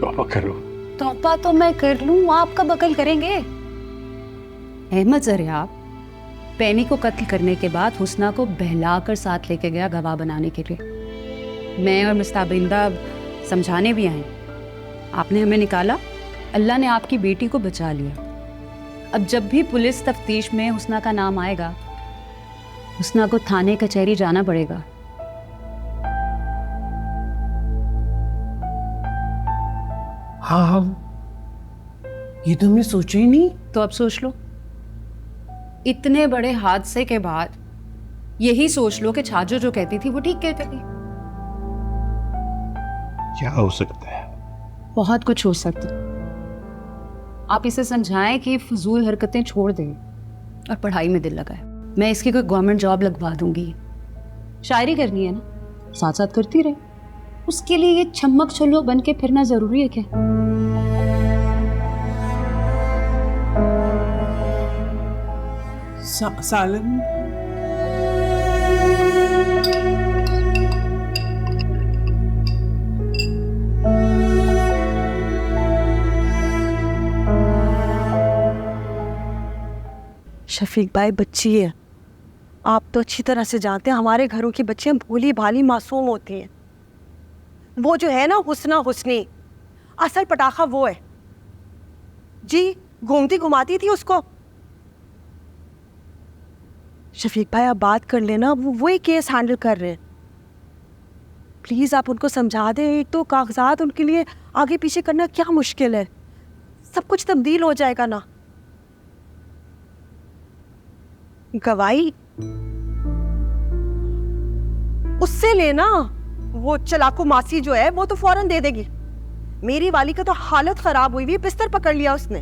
तौबा करो। तौबा तो मैं कर लूं, आप कब अकल करेंगे? अहमद ज़रिया पैनी को कत्ल करने के बाद हुस्ना को बहलाकर साथ लेके गया गवाह बनाने के लिए। मैं और मुस्ताबिंदा समझाने भी आए, आपने हमें निकाला, अल्लाह ने आपकी बेटी को बचा लिया। अब जब भी पुलिस तफ्तीश में हुस्ना का नाम आएगा, हुस्ना को थाने कचहरी जाना पड़ेगा। हाँ, ये तो हमने सोचा ही नहीं। तो अब सोच लो, इतने बड़े हादसे के बाद यही सोच लो कि छाजो जो कहती थी वो ठीक कहती थी। क्या हो सकता है? बहुत कुछ हो सकता। आप इसे समझाएं कि फजूल हरकतें छोड़ दें और पढ़ाई में दिल लगाए। मैं इसकी कोई गवर्नमेंट जॉब लगवा दूंगी। शायरी करनी है ना, साथ साथ करती रहे। उसके लिए ये छम्मक छल्लो बन के फिरना जरूरी है क्या? सालन शफीक भाई, बच्ची है, आप तो अच्छी तरह से जानते हैं हमारे घरों की बच्चियां भोली भाली मासूम होती हैं। वो जो है ना हुस्ना हुस्नी, असल पटाखा वो है जी। घूमती घुमाती थी उसको। शफीक भाई, आप बात कर लेना, वो वही केस हैंडल कर रहे हैं। प्लीज आप उनको समझा दें। एक तो कागजात उनके लिए आगे पीछे करना क्या मुश्किल है, सब कुछ तब्दील हो जाएगा ना। गवाही उससे लेना, वो चलाकू मासी जो है वो तो फौरन दे देगी। मेरी वाली का तो हालत खराब हुई हुई, बिस्तर पकड़ लिया उसने।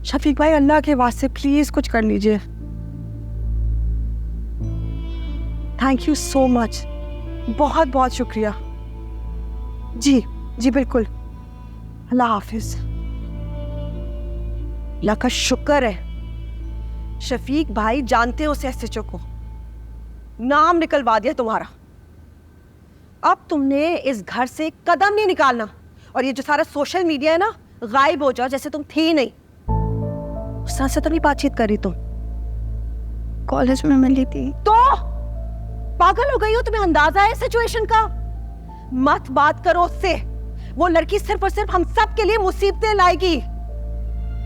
शफीक भाई, अल्लाह के वास्ते प्लीज कुछ कर लीजिए। थैंक यू सो मच, बहुत बहुत शुक्रिया। जी जी बिल्कुल, अल्लाह हाफिज। अल्लाह का शुक्र है शफीक भाई जानते हो उस एसएचओ को, नाम निकलवा दिया तुम्हारा। अब तुमने इस घर से कदम नहीं निकालना, और ये जो सारा सोशल मीडिया है ना, गायब हो जाओ जैसे तुम थी ही नहीं। उससे तो नहीं बातचीत कर रही तुम? कॉलेज में मिली थी। तो पागल हो गई हो? तुम्हें अंदाजा है सिचुएशन का? मत बात करो उससे। वो लड़की सिर्फ और सिर्फ हम सब के लिए मुसीबतें लाएगी।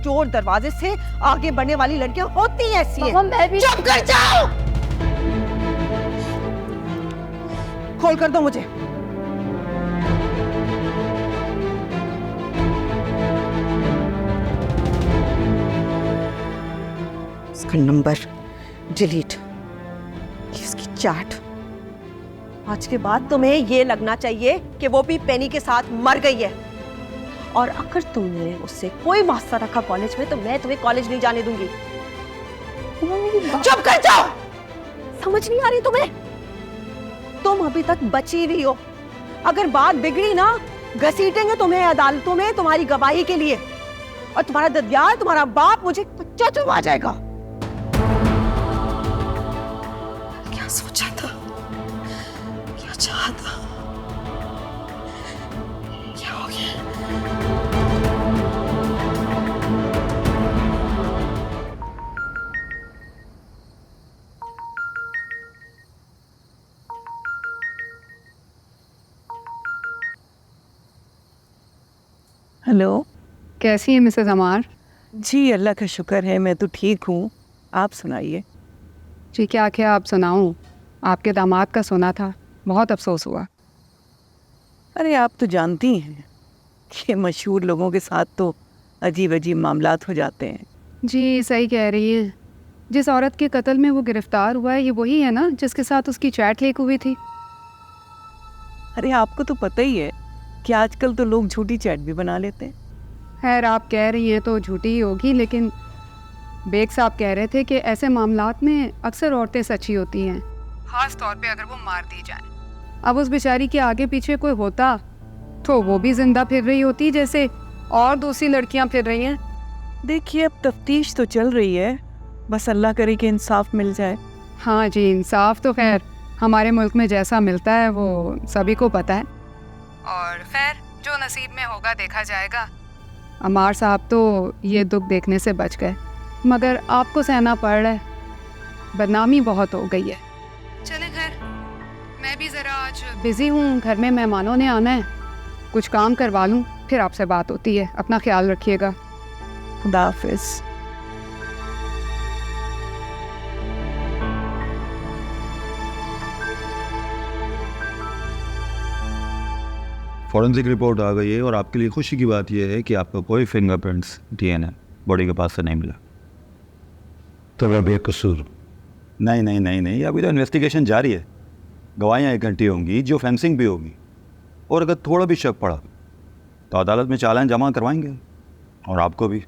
चोर दरवाजे से आगे बढ़ने वाली लड़कियां होती ऐसी हैं। चुप कर जाओ, खोल कर दो मुझे। इसका नंबर डिलीट, इसकी चैट। आज के बाद तुम्हें ये लगना चाहिए कि वो भी पेनी के साथ मर गई है। और अगर तुमने उससे कोई वास्ता रखा कॉलेज में, तो मैं तुम्हें कॉलेज नहीं जाने दूंगी। चुप कर जाओ, समझ नहीं आ रही तुम्हें? तुम अभी तक बची हुई हो। अगर बात बिगड़ी ना, घसीटेंगे तुम्हें अदालतों में तुम्हारी गवाही के लिए, और तुम्हारा ददियाल, तुम्हारा बाप मुझे कच्चा चुबा जाएगा। क्या सोचा था, क्या चाहा था, क्या हो गया? हेलो, कैसी है मिसेस अमार? जी अल्लाह का शुक्र है, मैं तो ठीक हूँ। आप सुनाइए। जी क्या क्या आप सुनाऊं? आपके दामाद का सुना था, बहुत अफसोस हुआ। अरे आप तो जानती हैं कि मशहूर लोगों के साथ तो अजीब अजीब मामलात हो जाते हैं। जी सही कह रही है। जिस औरत के कत्ल में वो गिरफ्तार हुआ है, ये वही है ना जिसके साथ उसकी चैट लीक हुई थी? अरे आपको तो पता ही है कि आजकल तो लोग झूठी चैट भी बना लेते हैं। खैर आप कह रही हैं तो झूठी ही होगी, लेकिन बेग साहब कह रहे थे कि ऐसे मामलात में अक्सर औरतें सच्ची होती हैं, ख़ास तौर पे अगर वो मार दी जाए। अब उस बेचारी के आगे पीछे कोई होता तो वो भी जिंदा फिर रही होती जैसे और दूसरी लड़कियां फिर रही हैं। देखिए अब तफ्तीश तो चल रही है, बस अल्लाह करे कि इंसाफ मिल जाए। हाँ जी, इंसाफ तो खैर हमारे मुल्क में जैसा मिलता है वो सभी को पता है। और खैर जो नसीब में होगा देखा जाएगा। अमार साहब तो ये दुख देखने से बच गए, मगर आपको सहना पड़ रहा है, बदनामी बहुत हो गई है। चले खैर, मैं भी ज़रा आज बिज़ी हूँ, घर में मेहमानों ने आना है, कुछ काम करवा लूँ, फिर आपसे बात होती है। अपना ख्याल रखिएगा। खुदा हाफिज़। फॉरेंसिक रिपोर्ट आ गई है और आपके लिए खुशी की बात यह है कि आपका कोई फिंगरप्रिंट्स डीएनए बॉडी के पास से नहीं मिला। तो मैं बेकसूर? नहीं नहीं नहीं नहीं, अभी तो इन्वेस्टिगेशन जारी है, गवाहियाँ इकट्ठी होंगी, जो फेंसिंग भी होगी, और अगर थोड़ा भी शक पड़ा तो अदालत में चालान जमा करवाएंगे और आपको भी।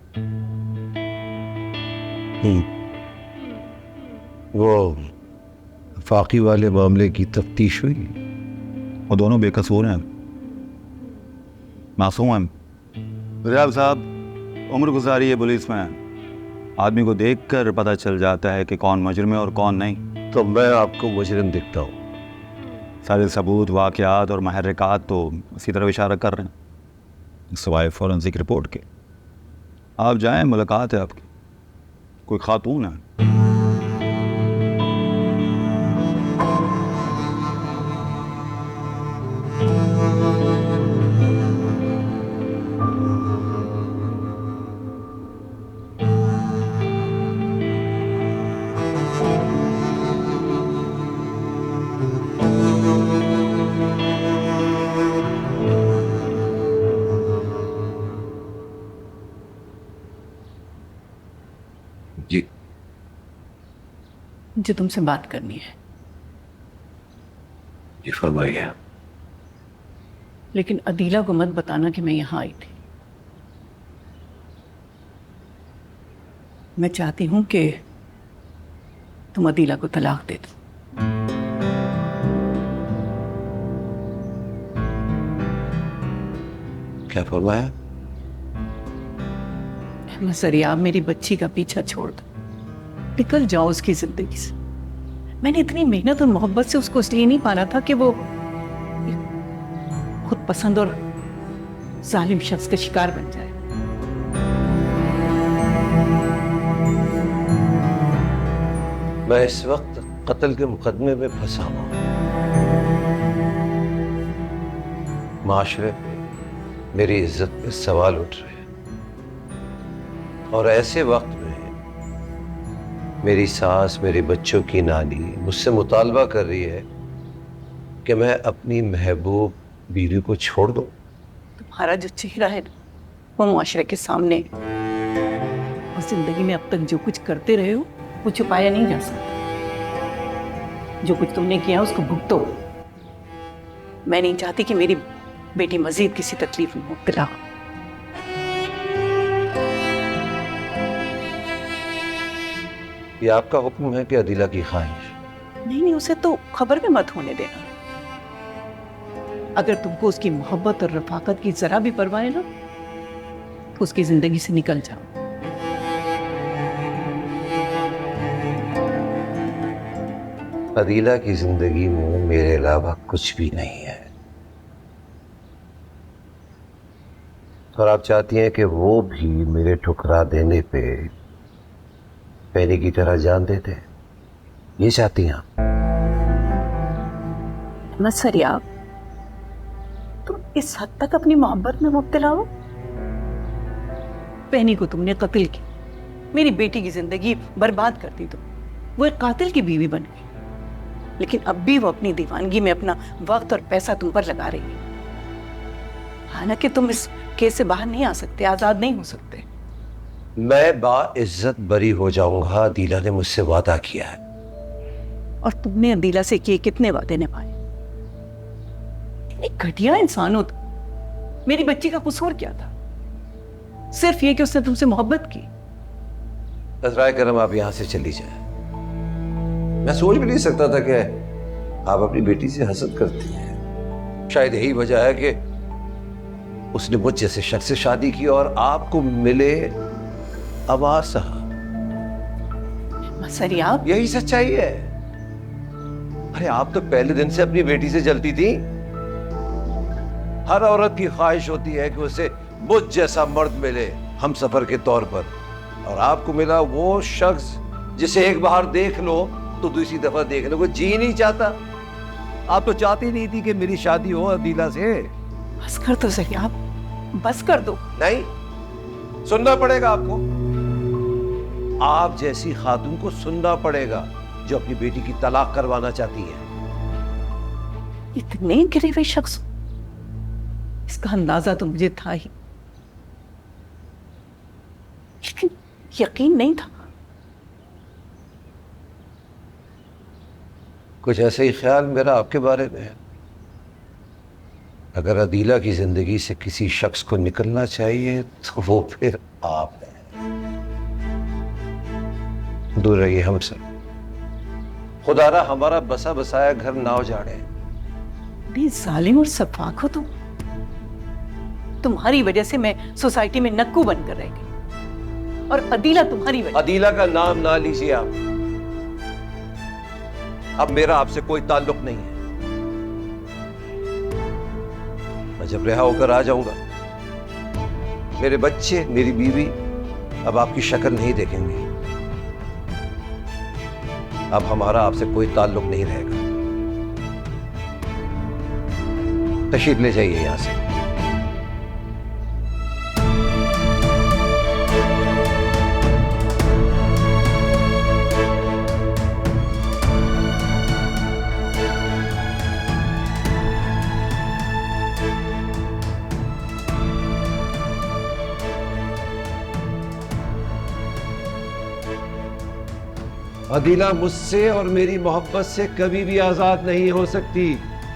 वो फाकी वाले मामले की तफ्तीश हुई? वो दोनों बेकसूर हैं, मासूम हैं। रियाज साहब, उम्र गुजारी है पुलिस में, आदमी को देखकर पता चल जाता है कि कौन मुजरिम है और कौन नहीं। तो मैं आपको मुजरिम दिखता हूँ? सारे सबूत, वाक़यात और महर्रिकात तो इसी तरह इशारा कर रहे हैं, सिवाय फॉरेंसिक रिपोर्ट के। आप जाएं, मुलाकात है आपकी, कोई खातून है। जी, मुझे तुमसे बात करनी है। जी फरमाइए। लेकिन अदीला को मत बताना कि मैं यहाँ आई थी। मैं चाहती हूँ कि तुम अदीला को तलाक दे दो। क्या फरमाया? सरियाब, मेरी बच्ची का पीछा छोड़ दो, निकल जाओ उसकी जिंदगी से। मैंने इतनी मेहनत और मोहब्बत से उसको इसलिए नहीं पाला था कि वो खुद पसंद और जालिम शख्स का शिकार बन जाए। मैं इस वक्त कत्ल के मुकदमे में फंसा हूं। माशरे पे मेरी इज्जत पे सवाल उठ रहे हैं, और ऐसे वक्त में मेरी सास, मेरे बच्चों की नानी मुझसे मुतालबा कर रही है कि मैं अपनी महबूब बीवी को छोड़ दूं। तुम्हारा जो चेहरा है वो मुआशरे के सामने है, और जिंदगी में अब तक जो कुछ करते रहे हो वो छुपाया नहीं जा सकता। जो कुछ तुमने किया उसको भुगतो। मैं नहीं चाहती कि मेरी बेटी मजीद किसी तकलीफ में मुब्तला हो। ये आपका हुक्म है कि अदीला की ख्वाहिश? नहीं, उसे तो खबर भी मत होने देना। अगर तुमको उसकी मोहब्बत और रफाकत की जरा भी परवाह है ना, तो उसकी जिंदगी से निकल जाओ। अदीला की जिंदगी में मेरे अलावा कुछ भी नहीं है, और आप चाहती हैं कि वो भी मेरे ठुकरा देने पे पहले की तरह जान देते? ये चाहती हैं आप? सरियाब, तुम इस हद तक अपनी मोहब्बत में मुब्तला हो? पहनी को तुमने कत्ल की, मेरी बेटी की जिंदगी बर्बाद कर दी। तुम वो एक कातिल की बीवी बन गई, लेकिन अब भी वो अपनी दीवानगी में अपना वक्त और पैसा तुम पर लगा रही है। हालांकि तुम इस केस से बाहर नहीं आ सकते, आजाद नहीं हो सकते। मैं बाइज्जत बरी हो जाऊंगा, अदीला ने मुझसे वादा किया है। और तुमने अदीला से किए कितने वादे निभाए? इतनी घटिया इंसान हो तुम। मेरी बच्ची का कसूर क्या था? सिर्फ ये कि उसने तुमसे मोहब्बत की। नजराए करम, आप यहां से चली जाए। मैं सोच भी नहीं सकता था कि आप अपनी बेटी से हसद करती हैं। शायद यही वजह है कि उसने मुझ जैसे शख्स से शादी की और आपको मिले अवासा। सरियाब, यही सच्चाई है। अरे आप तो पहले दिन से अपनी बेटी से जलती थी। हर औरत की ख्वाहिश होती है कि उसे मुझ जैसा मर्द मिले हम सफर के तौर पर, और आपको मिला वो शख्स जिसे एक बार देख लो तो दूसरी दफा देखने को जी नहीं चाहता। आप तो चाहती नहीं थी कि मेरी शादी हो अदीला से। बस कर दो सही, आप बस कर दो। नहीं, सुनना पड़ेगा आपको। आप जैसी खातून को सुनना पड़ेगा जो अपनी बेटी की तलाक करवाना चाहती है। इतने गिरे हुए शख्स, इसका अंदाजा तो मुझे था ही, लेकिन यकीन नहीं था। कुछ ऐसा ही ख्याल मेरा आपके बारे में है। अगर अदीला की जिंदगी से किसी शख्स को निकलना चाहिए तो वो फिर आप हैं। दूर रहिए हमसे। खुदारा हमारा बसा बसाया घर ना उजाड़े। बड़ी जालिम और सफाक हो तुम। तुम्हारी वजह से मैं सोसाइटी में नक्कू बनकर रह गई, और अदीला तुम्हारी वजह। अदीला का नाम ना लीजिए आप। अब मेरा आपसे कोई ताल्लुक नहीं है। मैं जब रिहा होकर आ जाऊंगा, मेरे बच्चे, मेरी बीवी अब आपकी शक्ल नहीं देखेंगे। अब हमारा आपसे कोई ताल्लुक नहीं रहेगा। तशरीफ ले जाइए यहां से। अदीला मुझसे और मेरी मोहब्बत से कभी भी आजाद नहीं हो सकती।